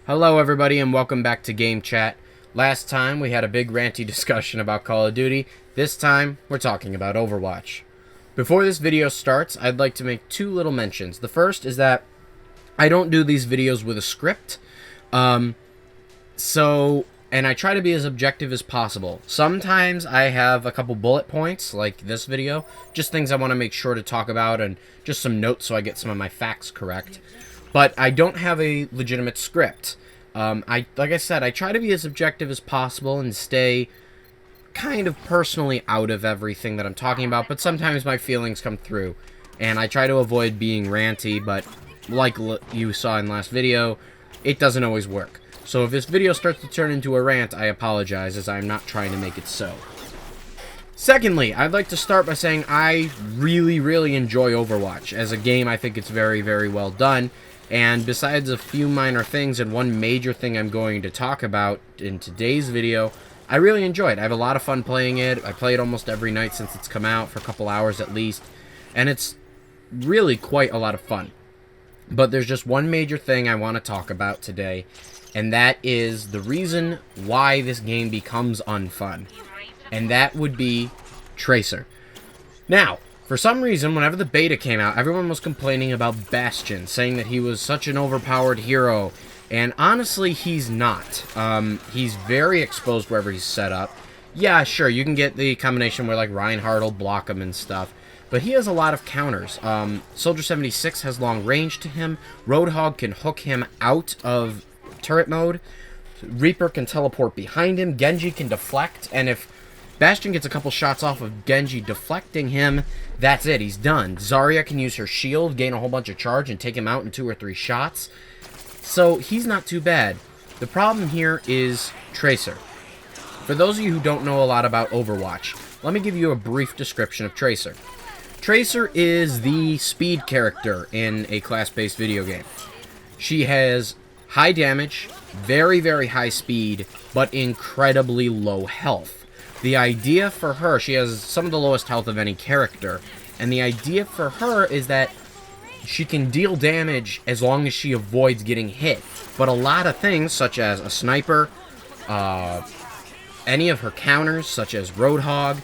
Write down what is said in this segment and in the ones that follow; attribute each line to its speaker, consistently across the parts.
Speaker 1: Hello everybody and welcome back to Game Chat. Last time we had a big ranty discussion about Call of Duty. This time we're talking about Overwatch. Before this video starts, I'd like to make two little mentions. The first is that I don't do these videos with a script. And I try to be as objective as possible. Sometimes I have a couple bullet points, like this video, just things I want to make sure to talk about and just some notes so I get some of my facts correct. But I don't have a legitimate script. Like I said, I try to be as objective as possible and stay kind of personally out of everything that I'm talking about, but sometimes my feelings come through. And I try to avoid being ranty, but like you saw in last video, it doesn't always work. So if this video starts to turn into a rant, I apologize, as I'm not trying to make it so. Secondly, I'd like to start by saying I really enjoy Overwatch. As a game, I think it's very well done. And besides a few minor things and one major thing I'm going to talk about in today's video, I really enjoy it. I have a lot of fun playing it. I play it almost every night since it's come out, for a couple hours at least. And it's really quite a lot of fun. But there's just one major thing I want to talk about today, and that is the reason why this game becomes unfun. And that would be Tracer. Now, for some reason, whenever the beta came out, everyone was complaining about Bastion, saying that he was such an overpowered hero. And honestly, he's not. He's very exposed wherever he's set up. Yeah, sure, you can get the combination where like Reinhardt will block him and stuff. But he has a lot of counters. Soldier 76 has long range to him. Roadhog can hook him out of turret mode. Reaper can teleport behind him. Genji can deflect. And if Bastion gets a couple shots off of Genji deflecting him, that's it. He's done. Zarya can use her shield, gain a whole bunch of charge, and take him out in 2 or 3 shots. So he's not too bad. The problem here is Tracer. For those of you who don't know a lot about Overwatch, let me give you a brief description of Tracer. Tracer is the speed character in a class-based video game. She has high damage, very high speed, but incredibly low health. The idea for her, she has some of the lowest health of any character, and the idea for her is that she can deal damage as long as she avoids getting hit. But a lot of things, such as a sniper, any of her counters, such as Roadhog,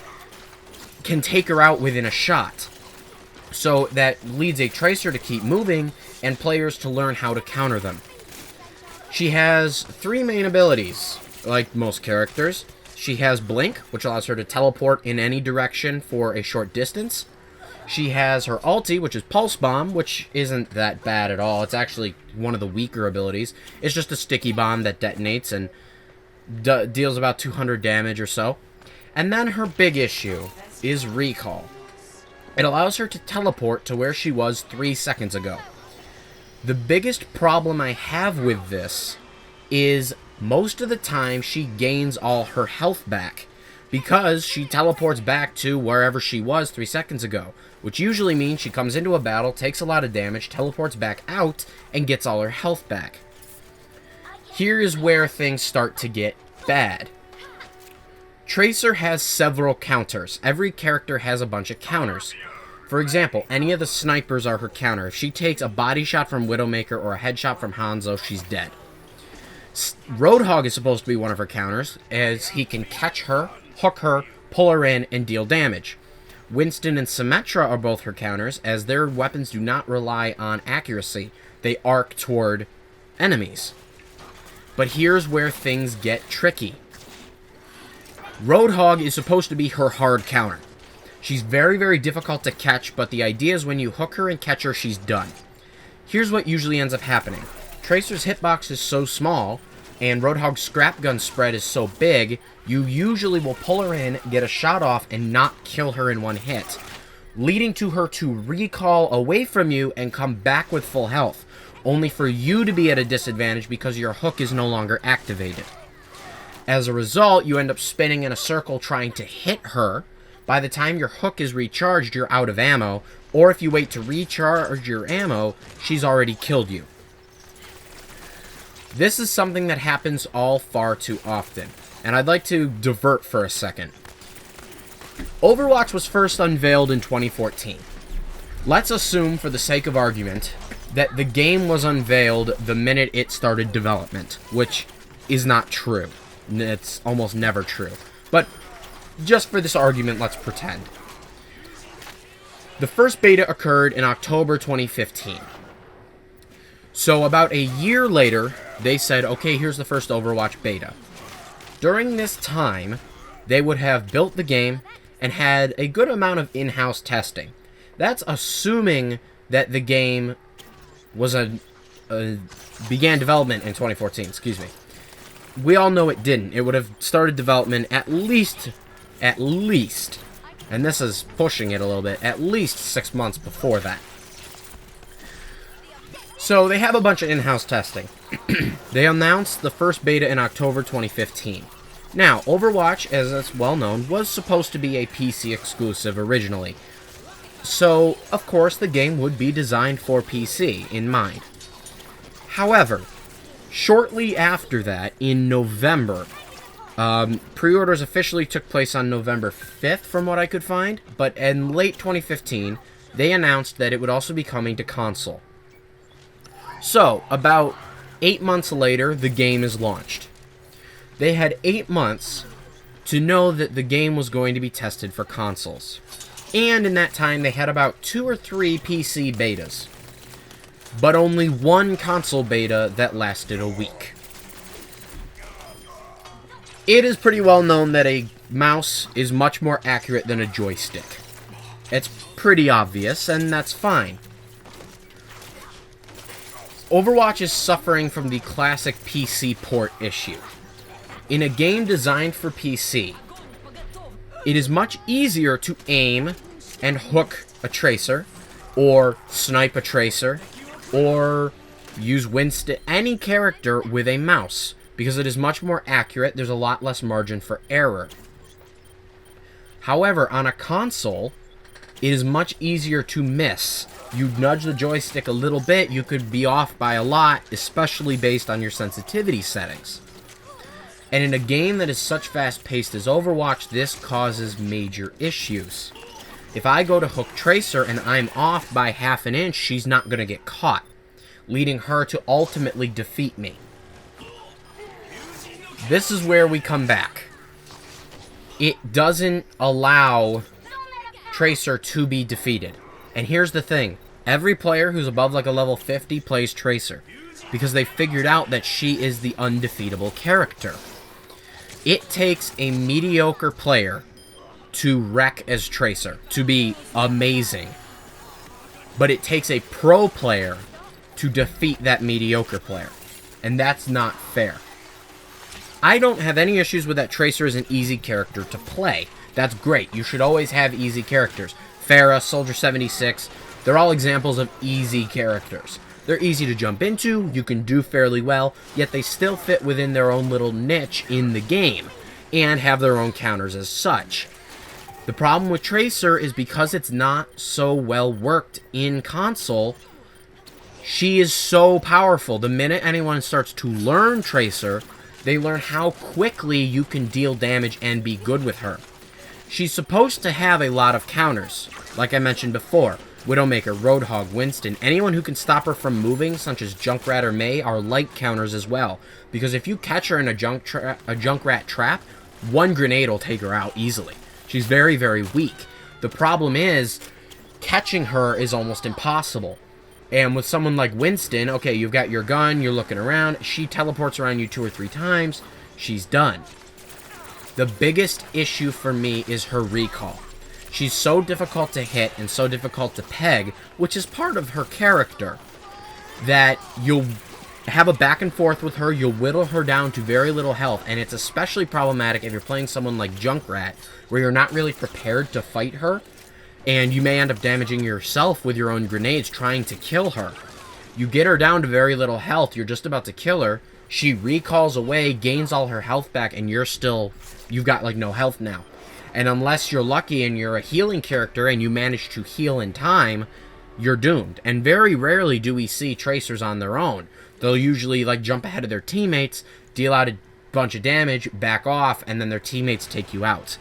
Speaker 1: can take her out within a shot. So that leads a Tracer to keep moving, and players to learn how to counter them. She has 3 main abilities, like most characters. She has Blink, which allows her to teleport in any direction for a short distance. She has her ulti, which is Pulse Bomb, which isn't that bad at all. It's actually one of the weaker abilities. It's just a sticky bomb that detonates and deals about 200 damage or so. And then her big issue is Recall. It allows her to teleport to where she was 3 seconds ago. The biggest problem I have with this is most of the time she gains all her health back because she teleports back to wherever she was 3 seconds ago, which usually means she comes into a battle, takes a lot of damage, teleports back out, and gets all her health back. Here is where things start to get bad. Tracer has several counters. Every character has a bunch of counters. For example, any of the snipers are her counter. If she takes a body shot from Widowmaker or a headshot from Hanzo, she's dead. Roadhog is supposed to be one of her counters, as he can catch her, hook her, pull her in, and deal damage. Winston and Symmetra are both her counters, as their weapons do not rely on accuracy. They arc toward enemies. But here's where things get tricky. Roadhog is supposed to be her hard counter. She's very difficult to catch, but the idea is when you hook her and catch her, she's done. Here's what usually ends up happening. Tracer's hitbox is so small, and Roadhog's scrap gun spread is so big, you usually will pull her in, get a shot off, and not kill her in one hit, leading to her to recall away from you and come back with full health, only for you to be at a disadvantage because your hook is no longer activated. As a result, you end up spinning in a circle trying to hit her. By the time your hook is recharged, you're out of ammo, or if you wait to recharge your ammo, she's already killed you. This is something that happens all far too often, and I'd like to divert for a second. Overwatch was first unveiled in 2014. Let's assume, for the sake of argument, that the game was unveiled the minute it started development, which is not true. It's almost never true. But just for this argument, let's pretend. The first beta occurred in October 2015. So about a year later, they said, okay, here's the first Overwatch beta. During this time, they would have built the game and had a good amount of in-house testing. That's assuming that the game was began development in 2014, excuse me. We all know it didn't. It would have started development at least, and this is pushing it a little bit, at least 6 months before that. So they have a bunch of in-house testing. They announced the first beta in October 2015. Now, Overwatch, as it's well known, was supposed to be a PC exclusive originally. So, of course, the game would be designed for PC in mind. However, shortly after that, in November, pre-orders officially took place on November 5th, from what I could find, but in late 2015, they announced that it would also be coming to console. So, about 8 months later, the game is launched. They had 8 months to know that the game was going to be tested for consoles. And in that time, they had about 2 or 3 PC betas. But only one console beta that lasted a week. It is pretty well known that a mouse is much more accurate than a joystick. It's pretty obvious, and that's fine. Overwatch is suffering from the classic PC port issue. In a game designed for PC, it is much easier to aim and hook a tracer, or snipe a tracer, or use Winston, any character with a mouse, because it is much more accurate. There's a lot less margin for error. However, on a console, it is much easier to miss. You nudge the joystick a little bit, you could be off by a lot, especially based on your sensitivity settings. And in a game that is such fast-paced as Overwatch, this causes major issues. If I go to hook Tracer and I'm off by half an inch, she's not going to get caught, leading her to ultimately defeat me. This is where we come back. It doesn't allow Tracer to be defeated. And here's the thing. Every player who's above like a level 50 plays Tracer, because they figured out that she is the undefeatable character. It takes a mediocre player to wreck as Tracer, to be amazing. But it takes a pro player to defeat that mediocre player. And that's not fair. I don't have any issues with that Tracer is an easy character to play. That's great. You should always have easy characters. Pharah, Soldier 76, they're all examples of easy characters. They're easy to jump into, you can do fairly well, yet they still fit within their own little niche in the game, and have their own counters as such. The problem with Tracer is because it's not so well worked in console, she is so powerful. The minute anyone starts to learn Tracer, they learn how quickly you can deal damage and be good with her. She's supposed to have a lot of counters, like I mentioned before. Widowmaker, Roadhog, Winston, anyone who can stop her from moving, such as Junkrat or Mei, are light counters as well. Because if you catch her in a Junkrat trap, one grenade will take her out easily. She's very, very weak. The problem is, catching her is almost impossible. And with someone like Winston, okay, you've got your gun, you're looking around, she teleports around you 2 or 3 times, she's done. The biggest issue for me is her recall. She's so difficult to hit and so difficult to peg, which is part of her character, that you'll have a back and forth with her, you'll whittle her down to very little health, and it's especially problematic if you're playing someone like Junkrat, where you're not really prepared to fight her, and you may end up damaging yourself with your own grenades trying to kill her. You get her down to very little health, you're just about to kill her, she recalls away, gains all her health back, and you've got like no health now. And unless you're lucky and you're a healing character and you manage to heal in time, you're doomed. And very rarely do we see Tracers on their own. They'll usually like jump ahead of their teammates, deal out a bunch of damage, back off, and then their teammates take you out.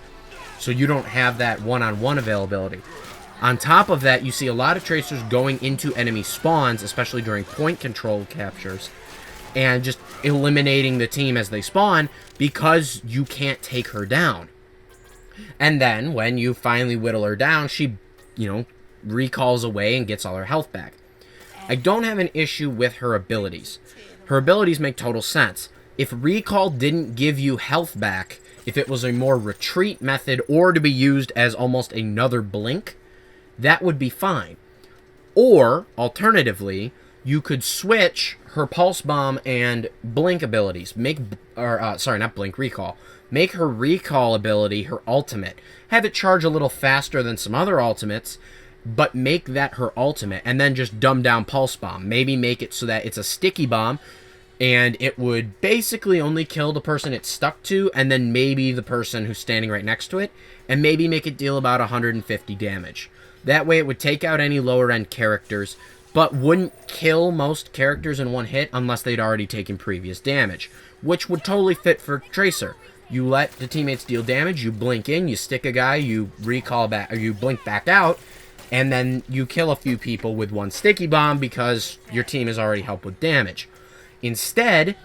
Speaker 1: So you don't have that one-on-one availability. On top of that, you see a lot of Tracers going into enemy spawns, especially during point control captures, and just eliminating the team as they spawn because you can't take her down. And then, when you finally whittle her down, she, recalls away and gets all her health back. I don't have an issue with her abilities. Her abilities make total sense. If recall didn't give you health back, if it was a more retreat method or to be used as almost another blink, that would be fine. Or, alternatively, you could switch her Pulse Bomb and Blink abilities. Not Blink, Recall. Make her Recall ability her ultimate. Have it charge a little faster than some other ultimates, but make that her ultimate. And then just dumb down Pulse Bomb. Maybe make it so that it's a sticky bomb, and it would basically only kill the person it's stuck to, and then maybe the person who's standing right next to it, and maybe make it deal about 150 damage. That way it would take out any lower-end characters, but wouldn't kill most characters in one hit unless they'd already taken previous damage, which would totally fit for Tracer. You let the teammates deal damage, you blink in, you stick a guy, you recall back, or you blink back out, and then you kill a few people with one sticky bomb because your team has already helped with damage. Instead,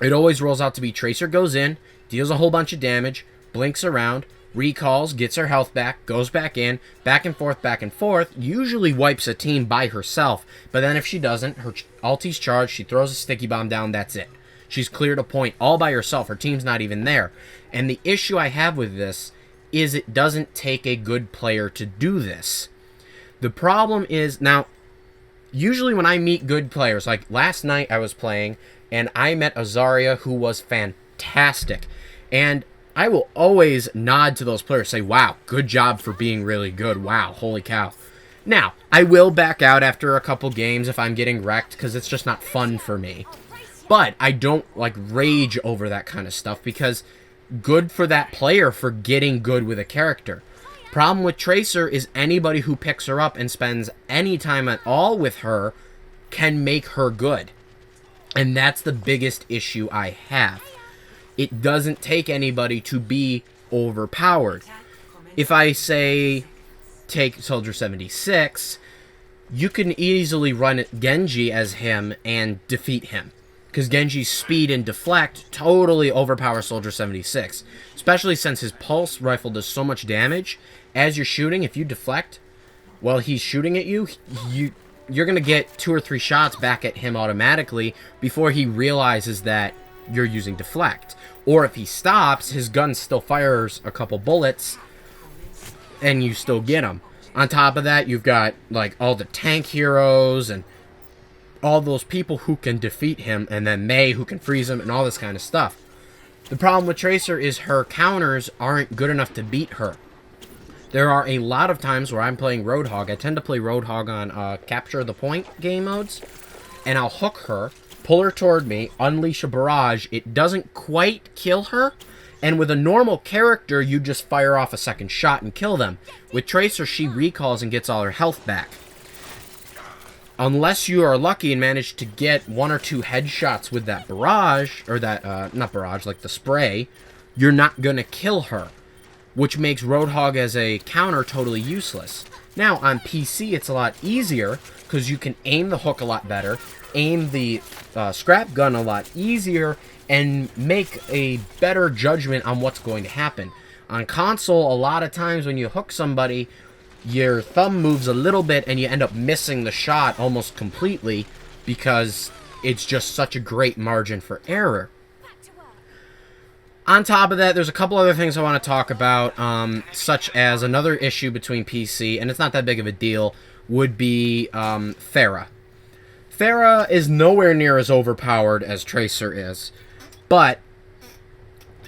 Speaker 1: it always rolls out to be Tracer goes in, deals a whole bunch of damage, blinks around, recalls, gets her health back, goes back in, back and forth, usually wipes a team by herself, but then if she doesn't, her ulti's charged, she throws a sticky bomb down, that's it. She's cleared a point all by herself, her team's not even there. And the issue I have with this is it doesn't take a good player to do this. The problem is, now, usually when I meet good players, like last night I was playing, and I met a Zarya who was fantastic, and I will always nod to those players, say, wow, good job for being really good. Wow, holy cow. Now, I will back out after a couple games if I'm getting wrecked, because it's just not fun for me. But I don't, rage over that kind of stuff, because good for that player for getting good with a character. Problem with Tracer is anybody who picks her up and spends any time at all with her can make her good. And that's the biggest issue I have. It doesn't take anybody to be overpowered. If I say, take Soldier 76, you can easily run Genji as him and defeat him. Because Genji's speed and deflect totally overpower Soldier 76. Especially since his pulse rifle does so much damage. As you're shooting, if you deflect while he's shooting at you, you're going to get 2 or 3 shots back at him automatically before he realizes that you're using deflect. Or if he stops, his gun still fires a couple bullets and you still get him. On top of that, you've got all the tank heroes and all those people who can defeat him, and then Mei who can freeze him and all this kind of stuff. The problem with Tracer is her counters aren't good enough to beat her. There are a lot of times where I'm playing Roadhog. I tend to play Roadhog on Capture the Point game modes, and I'll hook her, pull her toward me, unleash a barrage. It doesn't quite kill her, and with a normal character, you just fire off a second shot and kill them. With Tracer, she recalls and gets all her health back. Unless you are lucky and manage to get 1 or 2 headshots with that barrage, or that, not barrage, the spray, you're not going to kill her, which makes Roadhog as a counter totally useless. Now, on PC, it's a lot easier, because you can aim the hook a lot better, aim the scrap gun a lot easier, and make a better judgment on what's going to happen. On console, a lot of times when you hook somebody, your thumb moves a little bit and you end up missing the shot almost completely because it's just such a great margin for error. On top of that, there's a couple other things I want to talk about, such as another issue between PC, and it's not that big of a deal, would be Pharah. Pharah is nowhere near as overpowered as Tracer is, but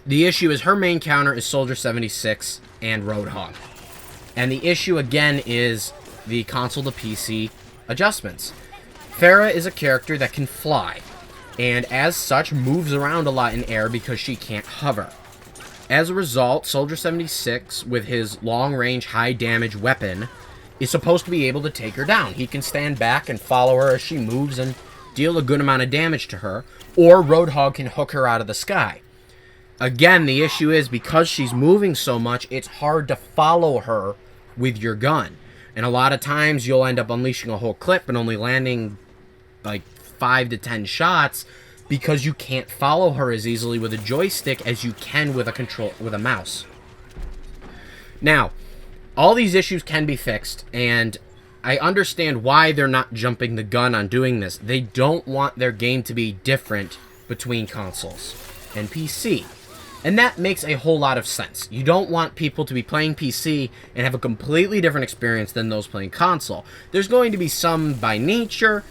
Speaker 1: the issue is her main counter is Soldier 76 and Roadhog. And the issue, again, is the console to PC adjustments. Pharah is a character that can fly, and as such moves around a lot in air because she can't hover. As a result, Soldier 76, with his long-range, high-damage weapon, is supposed to be able to take her down. He can stand back and follow her as she moves and deal a good amount of damage to her, or Roadhog can hook her out of the sky. Again, the issue is because she's moving so much, it's hard to follow her with your gun. And a lot of times you'll end up unleashing a whole clip and only landing like 5 to 10 shots because you can't follow her as easily with a joystick as you can with a mouse. Now, all these issues can be fixed, and I understand why they're not jumping the gun on doing this. They don't want their game to be different between consoles and PC. And that makes a whole lot of sense. You don't want people to be playing PC and have a completely different experience than those playing console. There's going to be some by nature,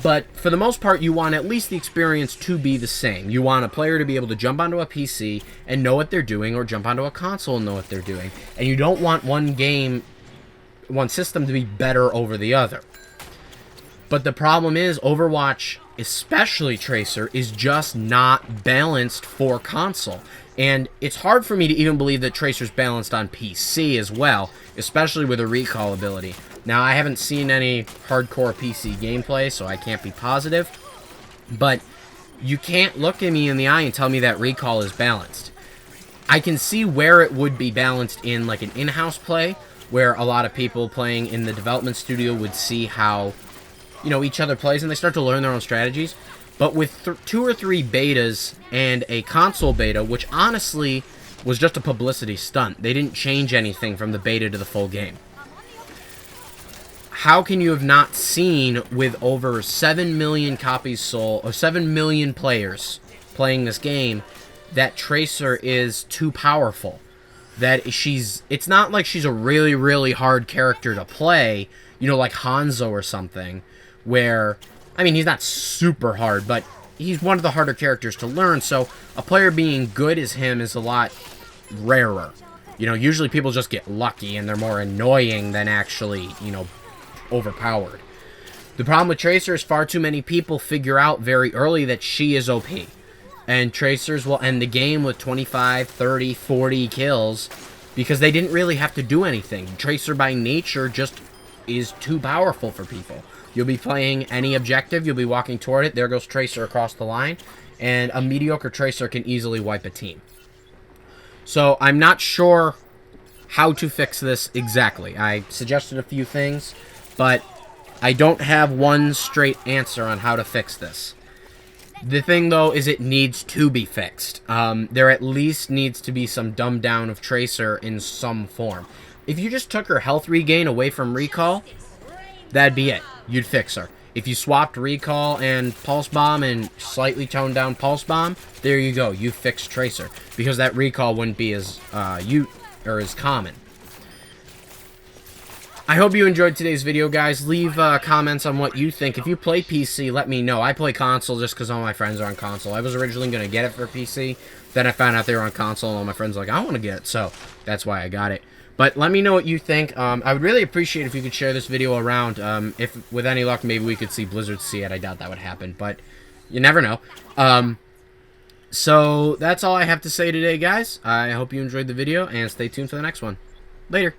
Speaker 1: but for the most part, you want at least the experience to be the same. You want a player to be able to jump onto a PC and know what they're doing, or jump onto a console and know what they're doing. And you don't want one system to be better over the other. But the problem is, Overwatch, especially Tracer, is just not balanced for console. And it's hard for me to even believe that Tracer's balanced on PC as well, especially with a recall ability. Now, I haven't seen any hardcore PC gameplay, so I can't be positive. But you can't look at me in the eye and tell me that recall is balanced. I can see where it would be balanced in like an in-house play, where a lot of people playing in the development studio would see how, you know, each other plays, and they start to learn their own strategies. But with 2 or 3 betas and a console beta, which honestly was just a publicity stunt, they didn't change anything from the beta to the full game. How can you have not seen, with over 7 million copies sold, or 7 million players playing this game, that Tracer is too powerful? That it's not like she's a really, really hard character to play, you know, like Hanzo or something, where, I mean, he's not super hard, but he's one of the harder characters to learn, so a player being good as him is a lot rarer. You know, usually people just get lucky, and they're more annoying than actually, you know, overpowered. The problem with Tracer is far too many people figure out very early that she is OP. And Tracers will end the game with 25, 30, 40 kills because they didn't really have to do anything. Tracer by nature just is too powerful for people. You'll be playing any objective, you'll be walking toward it, there goes Tracer across the line, and a mediocre Tracer can easily wipe a team. So I'm not sure how to fix this exactly. I suggested a few things, but I don't have one straight answer on how to fix this. The thing, though, is it needs to be fixed. There at least needs to be some dumb down of Tracer in some form. If you just took her health regain away from recall, that'd be it. You'd fix her. If you swapped recall and pulse bomb and slightly toned down pulse bomb, there you go. You fixed Tracer, because that recall wouldn't be as as common. I hope you enjoyed today's video, guys. Leave comments on what you think. If you play PC, let me know. I play console just because all my friends are on console. I was originally going to get it for PC. Then I found out they were on console, and all my friends were like, I want to get it. So that's why I got it. But let me know what you think. I would really appreciate if you could share this video around. If, with any luck, maybe we could see Blizzard see it. I doubt that would happen, but you never know. So that's all I have to say today, guys. I hope you enjoyed the video, and stay tuned for the next one. Later.